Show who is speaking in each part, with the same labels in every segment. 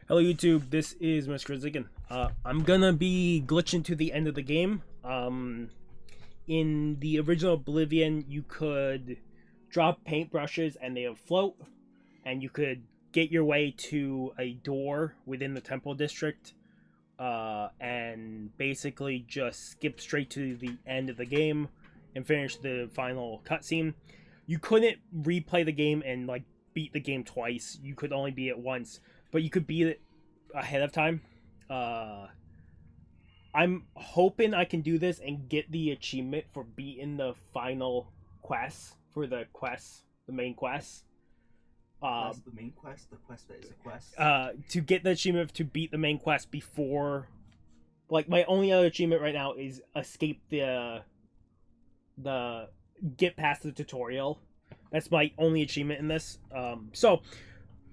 Speaker 1: Hello YouTube, this is Mr. Ziggin. I'm gonna be glitching to the end of the game. In the original Oblivion, you could drop paintbrushes and they would float, and you could get your way to a door within the temple district, and basically just skip straight to the end of the game and finish the final cutscene. You couldn't replay the game and like beat the game twice. You could only beat it once, but you could beat it ahead of time. I'm hoping I can do this and get the achievement for beating the final quest for the main quest.
Speaker 2: That's the main quest? The quest that is a quest?
Speaker 1: To get the achievement to beat the main quest before... Like, my only other achievement right now is escape the get past the tutorial. That's my only achievement in this. So,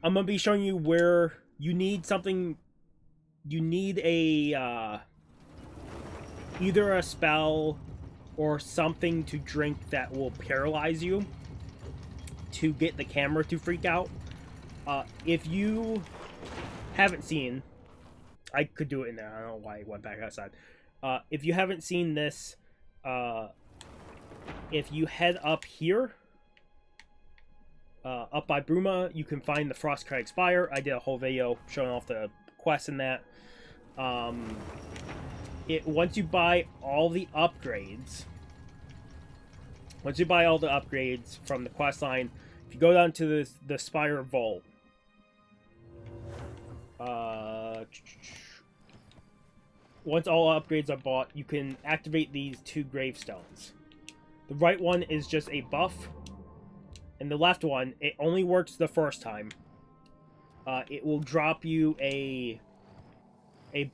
Speaker 1: I'm going to be showing you where you need something... You need a... either a spell or something to drink that will paralyze you to get the camera to freak out. If you haven't seen, I could do it in there. I don't know why I went back outside. If you haven't seen this, if you head up here, up by Bruma, you can find the Frostcrag Spire. I did a whole video showing off the quests in that. Once you buy all the upgrades, from the quest line, if you go down to the Spire Vault, once all upgrades are bought, you can activate these 2 gravestones. The right one is just a buff, and the left one, it only works the first time. It will drop you a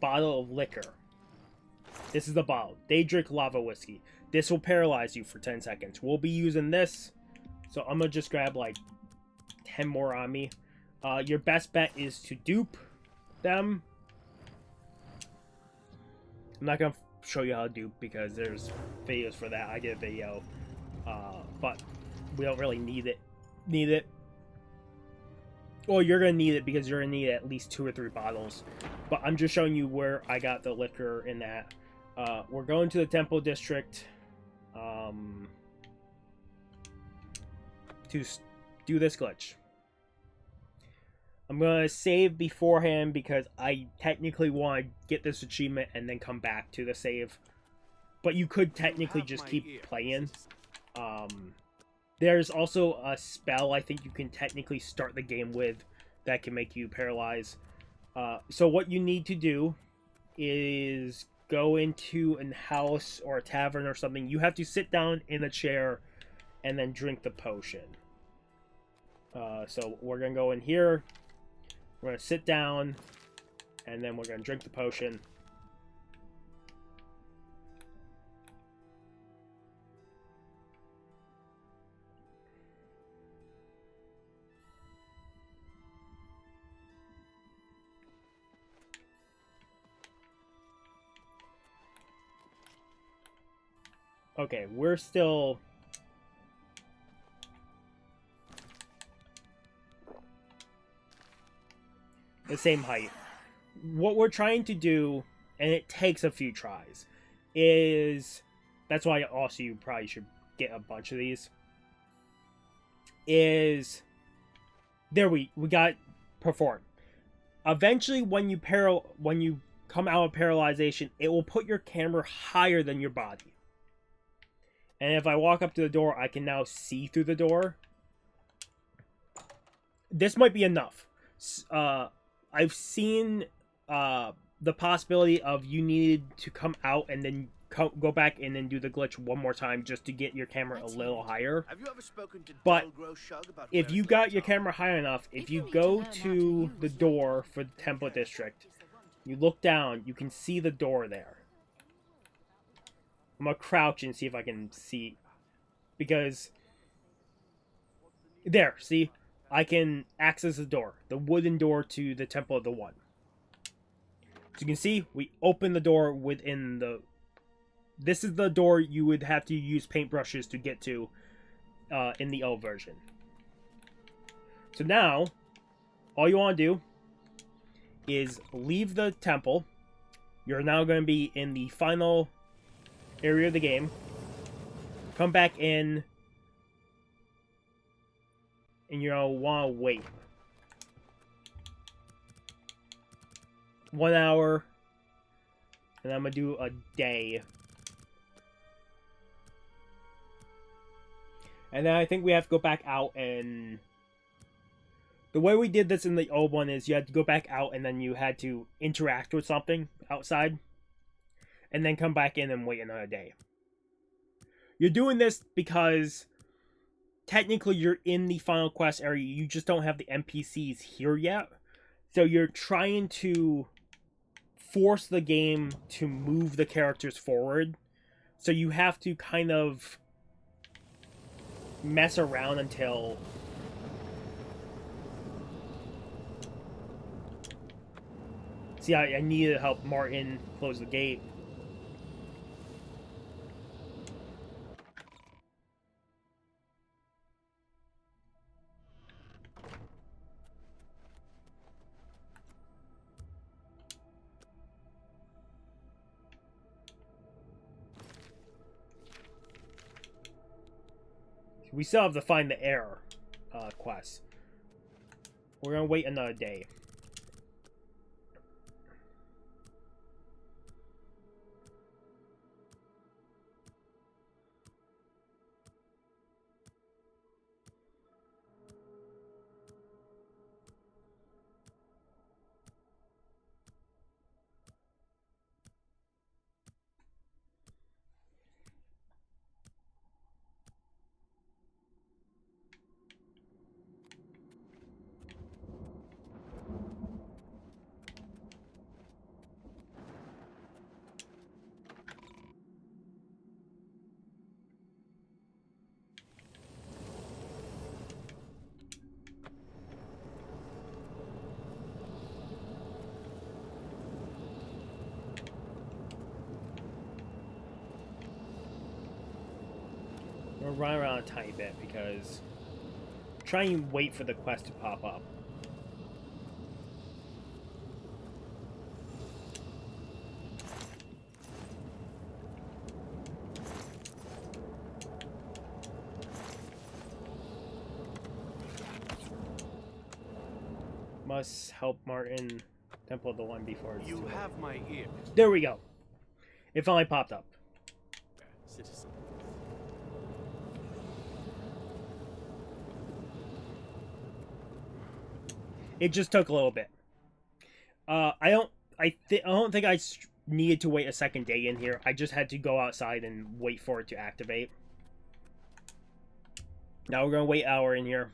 Speaker 1: bottle of liquor. This is the bottle. Daedric Lava Whiskey. This will paralyze you for 10 seconds. We'll be using this, so I'm going to just grab like 10 more on me. Your best bet is to dupe them. I'm not going to show you how to dupe because there's videos for that. I did a video, but we don't really need it. Well, you're going to need it because you're going to need at least 2 or 3 bottles. But I'm just showing you where I got the liquor in that. We're going to the temple district to do this glitch. I'm going to save beforehand because I technically want to get this achievement and then come back to the save. But you could technically just keep playing. There's also a spell I think you can technically start the game with that can make you paralyze. So what you need to do is go into a house or a tavern or something. You have to sit down in a chair and then drink the potion. So we're going to go in here. We're going to sit down and then we're going to drink the potion. Okay, we're still... the same height. What we're trying to do, and it takes a few tries, is... That's why also you probably should get a bunch of these. Is... There we got performed. Eventually, when you come out of paralyzation, it will put your camera higher than your body. And if I walk up to the door, I can now see through the door. This might be enough. I've seen the possibility of you needed to come out and then go back in and do the glitch one more time just to get your camera a little higher.
Speaker 3: Have you ever spoken to
Speaker 1: but if you got your camera high enough, if you go to the door for the temple district, you look down, you can see the door there. I'm going to crouch and see if I can see. Because... There, see? I can access the door. The wooden door to the Temple of the One. So you can see, we open the door within the... This is the door you would have to use paintbrushes to get to in the old version. So now, all you want to do is leave the temple. You're now going to be in the final area of the game. Come back in, and you're going to want to wait. 1 hour, and I'm going to do a day. And then I think we have to go back out and... The way we did this in the old one is you had to go back out and then you had to interact with something outside. And then come back in and wait another day. You're doing this because technically you're in the final quest area. You just don't have the NPCs here yet. So you're trying to force the game to move the characters forward. So you have to kind of mess around until... See, I needed to help Martin close the gate. We still have to find the heir quest. We're gonna wait another day. We're gonna run around a tiny bit because I'm trying to wait for the quest to pop up. Must help Martin temple the one before it's
Speaker 3: You have my ear.
Speaker 1: There we go. It finally popped up.
Speaker 3: Citizen.
Speaker 1: It just took a little bit. I don't think I needed to wait a second day in here. I just had to go outside and wait for it to activate. Now we're gonna wait an hour in here.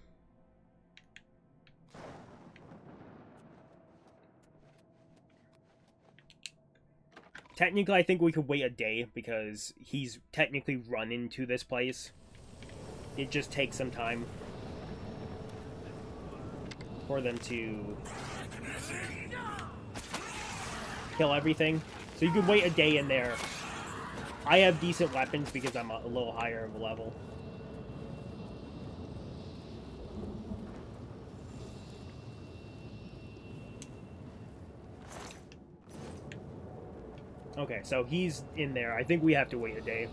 Speaker 1: Technically, I think we could wait a day because he's technically run into this place. It just takes some time for them to kill everything. So you could wait a day in there. I have decent weapons because I'm a little higher of a level. Okay, so he's in there. I think we have to wait a day.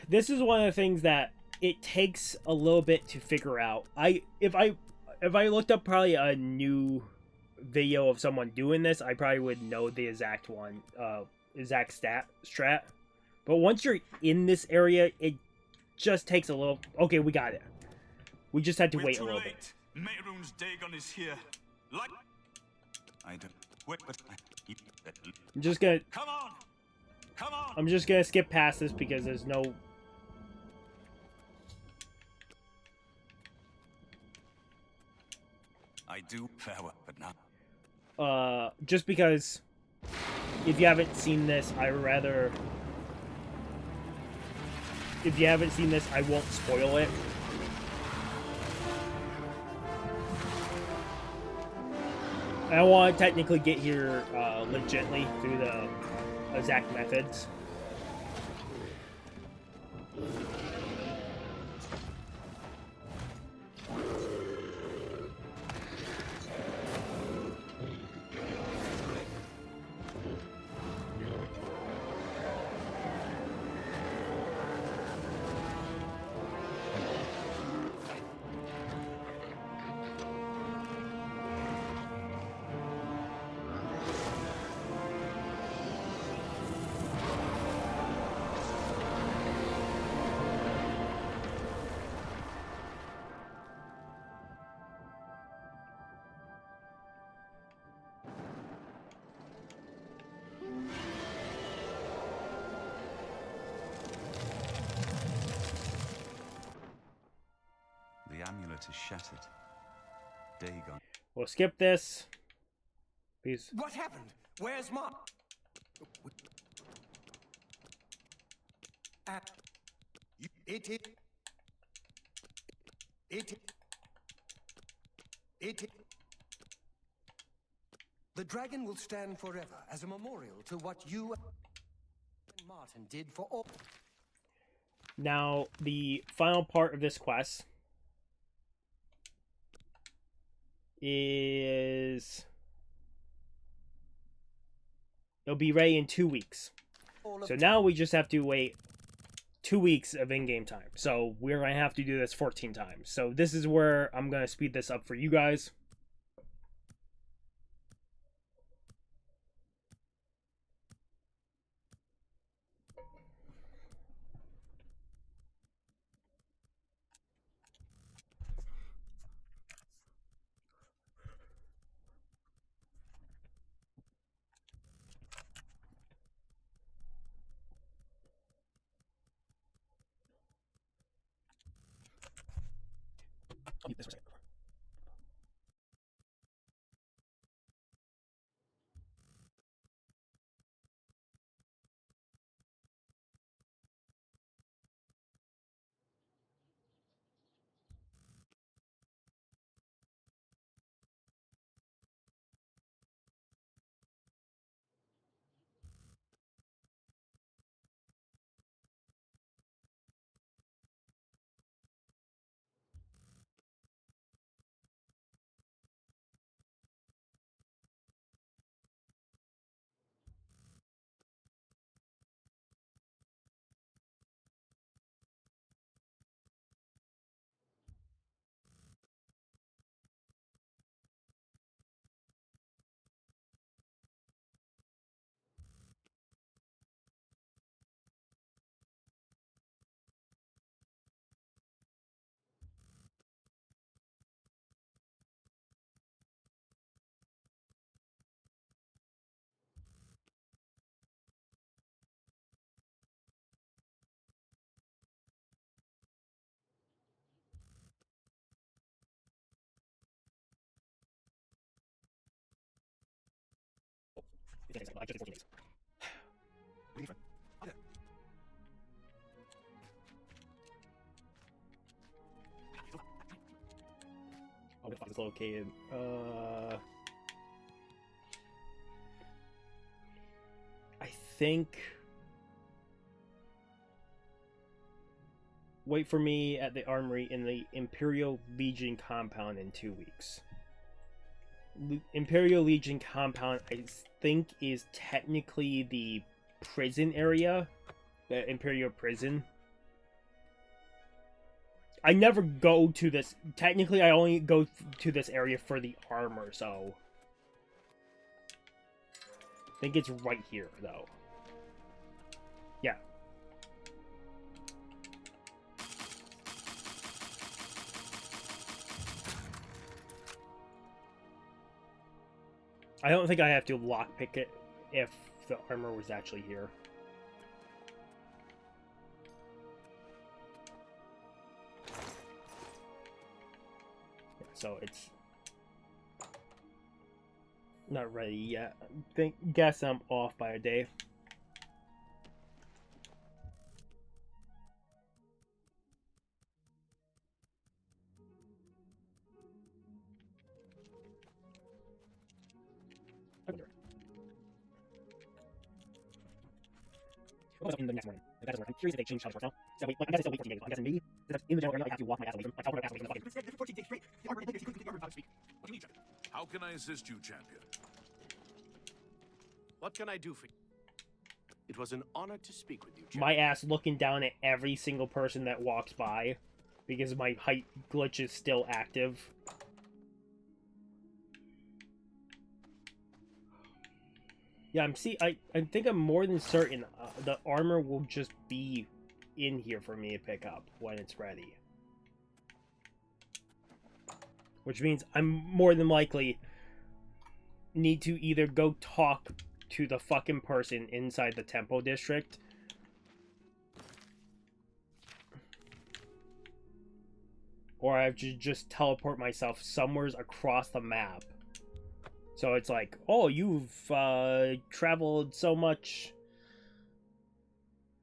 Speaker 1: This is one of the things that it takes a little bit to figure out. If I looked up probably a new video of someone doing this, I probably would know the exact one, exact strat. But once you're in this area, it just takes a little... Okay, we got it. We just had to wait a little bit.
Speaker 4: Mehrunes Dagon is here. Like... I don't... Wait,
Speaker 1: I'm just gonna...
Speaker 4: Come on! Come on!
Speaker 1: I'm just gonna skip past this because there's no...
Speaker 4: I do farewell, but now...
Speaker 1: Just because... If you haven't seen this, I rather... If you haven't seen this, I won't spoil it. I want to technically get here legitly through the exact methods.
Speaker 4: The amulet is shattered. Dagon.
Speaker 1: We'll skip this. Please.
Speaker 3: What happened? Where's Mark?
Speaker 5: The dragon will stand forever as a memorial to what you and Martin did for all.
Speaker 1: Now, the final part of this quest is... It'll be ready in 2 weeks. So now we just have to wait 2 weeks of in-game time. So we're going to have to do this 14 times. So this is where I'm going to speed this up for you guys. I'll mute this for a second. I just did 14 days. Where the fuck is located? I think... Wait for me at the armory in the Imperial Legion compound in 2 weeks. Imperial Legion compound, I think, is technically the prison area. The Imperial prison. I never go to this. Technically, I only go to this area for the armor, so... I think it's right here, though. Yeah. I don't think I have to lockpick it if the armor was actually here. Yeah, so it's not ready yet. Guess I'm off by a day. in the next morning. If that doesn't work, I'm curious if they change how this works now. So wait, like, I'm guessing still wait 14 days. I'm guessing maybe in the general area I have to walk my ass away from, like, teleport my ass away from the fucking.
Speaker 2: It's 14 days straight. The armor, the armor about to speak.
Speaker 3: What do you need, champion? How can I assist you, champion? What can I do for you? It was an honor to speak with you, champion.
Speaker 1: My ass looking down at every single person that walks by because my height glitch is still active. Yeah, I think I'm more than certain the armor will just be in here for me to pick up when it's ready. Which means I'm more than likely need to either go talk to the fucking person inside the temple district, or I have to just teleport myself somewhere across the map. So it's like, oh, you've traveled so much.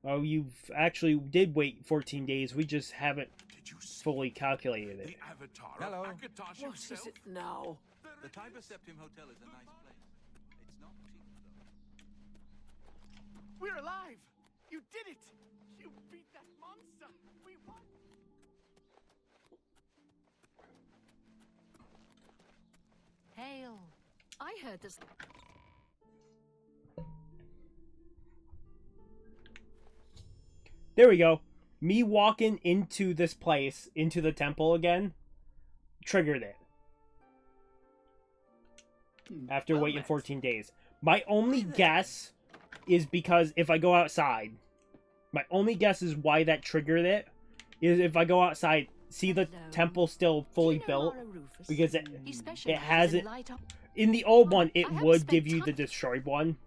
Speaker 1: Oh, you've actually did wait 14 days. We just haven't fully calculated it.
Speaker 3: The avatar
Speaker 5: Hello.
Speaker 3: of Akatosh
Speaker 6: What
Speaker 3: himself?
Speaker 6: is it now?
Speaker 4: The Tiber Septim Hotel is a nice place. It's not cheap, though.
Speaker 6: We're alive! You did it! You beat that monster! We won!
Speaker 7: Hail. I heard this.
Speaker 1: There we go. Me walking into this place, into the temple again, triggered it. After
Speaker 2: Well
Speaker 1: waiting
Speaker 2: met.
Speaker 1: 14 days. My only guess is because if I go outside, my only guess is why that triggered it, is if I go outside, see the
Speaker 7: Hello.
Speaker 1: temple still fully
Speaker 7: Do you know
Speaker 1: built,
Speaker 7: Mara Rufus?
Speaker 1: because
Speaker 7: He
Speaker 1: it
Speaker 7: specializes in
Speaker 1: hasn't.
Speaker 7: light up.
Speaker 1: In the old one, it
Speaker 7: I haven't
Speaker 1: would
Speaker 7: spent
Speaker 1: give you the
Speaker 7: time-
Speaker 1: destroyed one.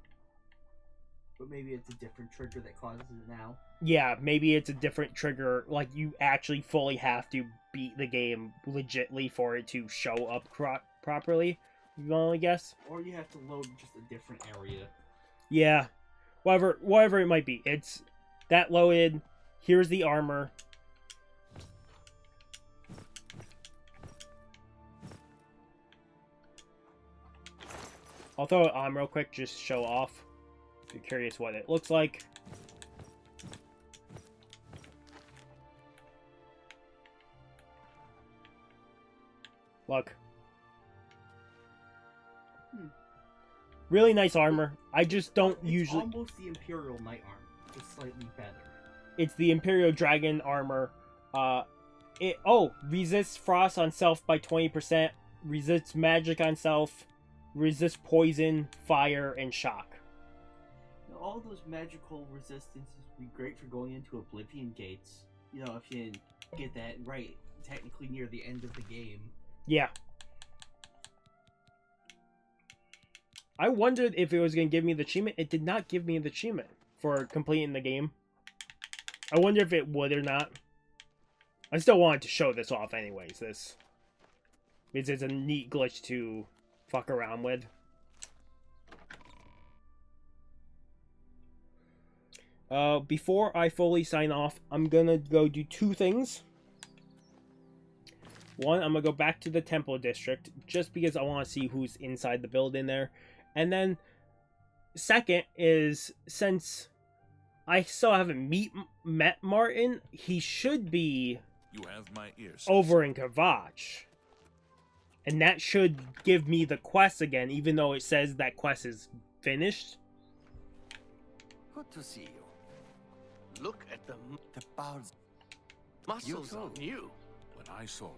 Speaker 2: But maybe it's a different trigger that causes it now.
Speaker 1: Yeah, maybe it's a different trigger. Like, you actually fully have to beat the game legitly for it to show up properly. You can only guess.
Speaker 2: Or you have to load just a different area.
Speaker 1: Yeah, whatever it might be. It's that loaded. Here's the armor. I'll throw it on real quick, just show off. If you're curious what it looks like. Look. Really nice armor. I just don't
Speaker 2: It's
Speaker 1: usually...
Speaker 2: almost the Imperial Knight armor, just slightly better.
Speaker 1: It's the Imperial Dragon armor. Resists frost on self by 20%. Resists magic on self. Resists poison, fire, and shock.
Speaker 2: Now, all those magical resistances would be great for going into Oblivion gates. You know, if you get that right, technically near the end of the game.
Speaker 1: Yeah. I wondered if it was going to give me the achievement. It did not give me the achievement for completing the game. I wonder if it would or not. I still wanted to show this off anyways, this. Because it's a neat glitch to fuck around with. Before I fully sign off, I'm gonna go do two things. One, I'm gonna go back to the temple district, just because I want to see who's inside the building there. And then, second is, since I still haven't met Martin, he should be
Speaker 3: You have my ears.
Speaker 1: over in Kavach. And that should give me the quest again, even though it says that quest is finished.
Speaker 6: Good to see you. Look at the
Speaker 5: bounds.
Speaker 6: muscles
Speaker 5: too.
Speaker 6: on you.
Speaker 3: When I saw...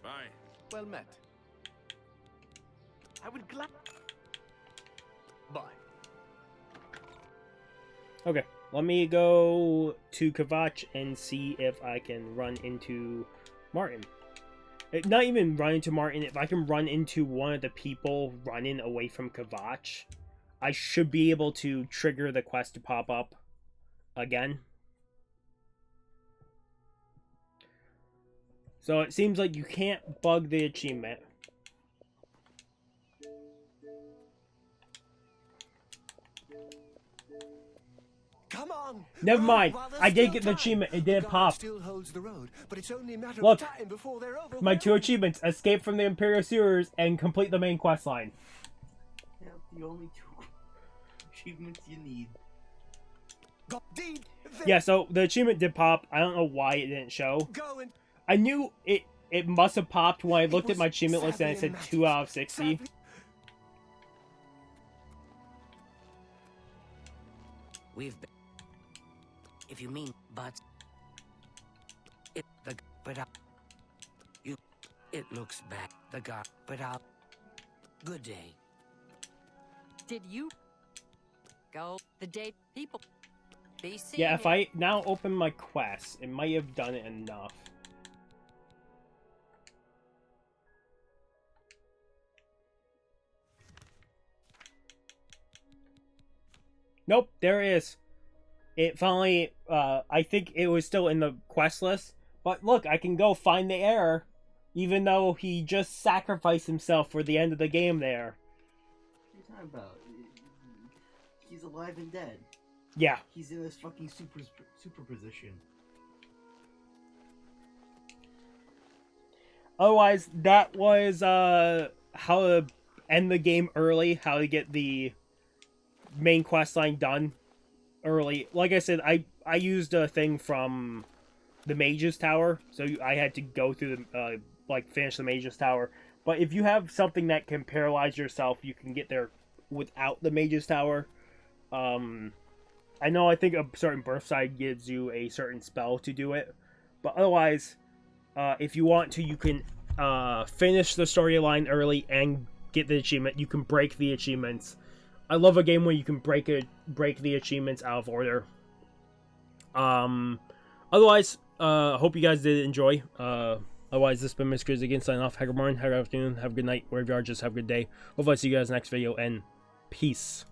Speaker 3: Bye.
Speaker 6: Well met. I would glad. Bye.
Speaker 1: Okay, let me go to Kavach and see if I can run into Martin. Not even run into Martin, if I can run into one of the people running away from Kavach, I should be able to trigger the quest to pop up again. So it seems like you can't bug the achievement.
Speaker 5: Come on!
Speaker 1: Never
Speaker 5: Run
Speaker 1: mind.
Speaker 5: while there's
Speaker 1: I did
Speaker 5: still
Speaker 1: get the
Speaker 5: time.
Speaker 1: achievement. It
Speaker 5: The
Speaker 1: did
Speaker 5: guard
Speaker 1: pop.
Speaker 5: Still holds the road, but it's only a matter
Speaker 1: Look,
Speaker 5: of time before they're over.
Speaker 1: My two achievements: escape from the Imperial sewers and complete the main quest line.
Speaker 2: Yeah, the only two achievements you need.
Speaker 1: Yeah, so the achievement did pop. I don't know why it didn't show.
Speaker 5: Go and
Speaker 1: I knew it must have popped when I looked at my achievement list and it said 2 out of 60.
Speaker 8: We've been... If you mean but... It looks bad. The guy... But I'll... Good day.
Speaker 7: Did you go the day people be seen?
Speaker 1: Yeah, if I now open my quest, it might have done it enough. Nope, there it is. It finally, I think it was still in the quest list. But look, I can go find the heir, even though he just sacrificed himself for the end of the game there.
Speaker 2: What are you talking about? He's alive and dead.
Speaker 1: Yeah.
Speaker 2: He's in this fucking superposition.
Speaker 1: Otherwise, that was how to end the game early, how to get the main quest line done early. Like I said, I used a thing from the Mage's Tower, so I had to go through the finish the Mage's Tower. But if you have something that can paralyze yourself, you can get there without the Mage's Tower. I think a certain birth side gives you a certain spell to do it, but otherwise, if you want to, you can finish the storyline early and get the achievement. You can break the achievements. I love a game where you can break the achievements out of order. Otherwise, hope you guys did enjoy. Otherwise, this has been Mr. Crazy again, signing off. Have a good morning, have a good afternoon, have a good night, wherever you are, just have a good day. Hopefully I see you guys next video, and peace.